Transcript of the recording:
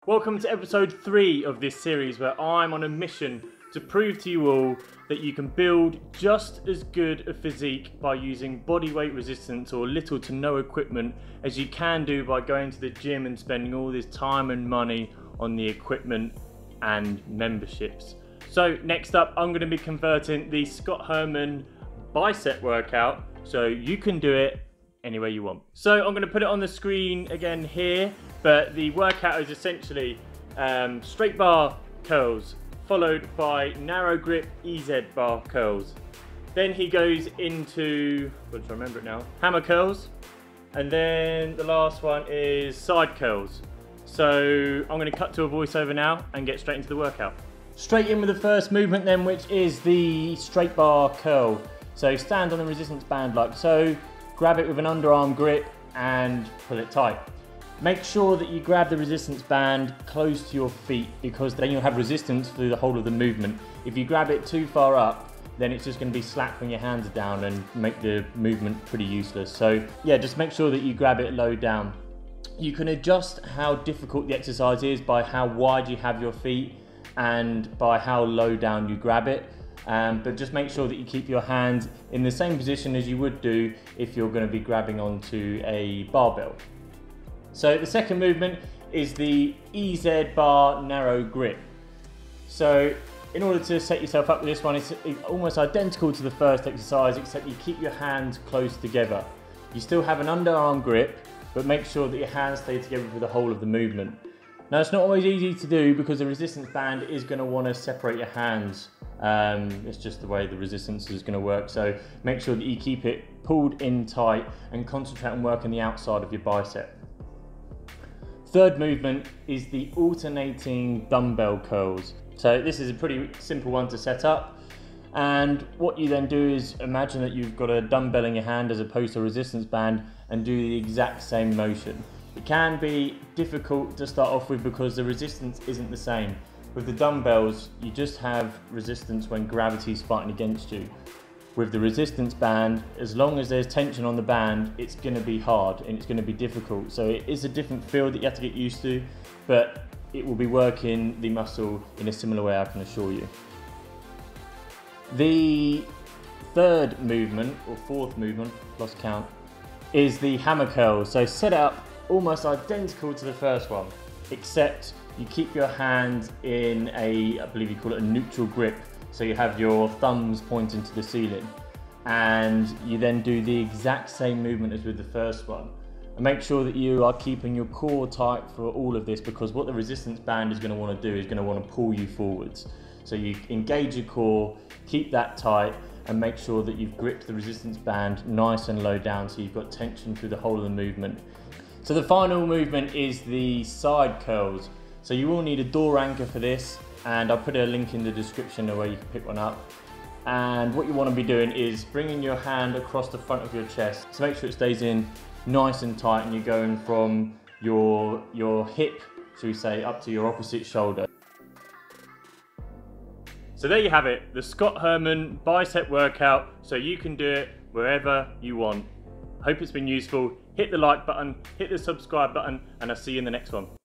Welcome to episode 3 of this series where I'm on a mission to prove to you all that you can build just as good a physique by using bodyweight resistance or little to no equipment as you can do by going to the gym and spending all this time and money on the equipment and memberships. So next up, I'm going to be converting the Scott Herman Bicep workout so you can do it any way you want. So I'm going to put it on the screen again here, but the workout is essentially straight bar curls followed by narrow grip EZ bar curls. Then he goes into, if I remember it now, hammer curls, and then the last one is side curls. So I'm going to cut to a voiceover now and get straight into the workout. Straight in with the first movement then, which is the straight bar curl. So stand on the resistance band like so, grab it with an underarm grip and pull it tight. Make sure that you grab the resistance band close to your feet because then you'll have resistance through the whole of the movement. If you grab it too far up, then it's just going to be slack when your hands are down and make the movement pretty useless. So yeah, just make sure that you grab it low down. You can adjust how difficult the exercise is by how wide you have your feet and by how low down you grab it. But just make sure that you keep your hands in the same position as you would do if you're going to be grabbing onto a barbell. So the second movement is the EZ bar narrow grip. So in order to set yourself up with this one, it's almost identical to the first exercise, except you keep your hands close together. You still have an underarm grip, but make sure that your hands stay together for the whole of the movement. Now it's not always easy to do because the resistance band is going to want to separate your hands. It's just the way the resistance is going to work. So make sure that you keep it pulled in tight and concentrate on working the outside of your bicep. Third movement is the alternating dumbbell curls. So this is a pretty simple one to set up. And what you then do is imagine that you've got a dumbbell in your hand as opposed to a resistance band and do the exact same motion. It can be difficult to start off with because the resistance isn't the same. With the dumbbells, you just have resistance when gravity is fighting against you. With the resistance band, as long as there's tension on the band, it's going to be hard and it's going to be difficult. So it is a different feel that you have to get used to, but it will be working the muscle in a similar way, I can assure you. The third movement, or fourth movement, lost count, is the hammer curl. So set up almost identical to the first one, except you keep your hand in a, I believe you call it a neutral grip. So you have your thumbs pointing to the ceiling and you then do the exact same movement as with the first one. And make sure that you are keeping your core tight for all of this because what the resistance band is going to want to do is going to want to pull you forwards. So you engage your core, keep that tight and make sure that you've gripped the resistance band nice and low down so you've got tension through the whole of the movement. So the final movement is the side curls. So you will need a door anchor for this, and I'll put a link in the description where you can pick one up. And what you want to be doing is bringing your hand across the front of your chest. So make sure it stays in nice and tight and you're going from your hip, should we say, up to your opposite shoulder. So there you have it, the Scott Herman Bicep workout, so you can do it wherever you want. Hope it's been useful. Hit the like button, hit the subscribe button, and I'll see you in the next one.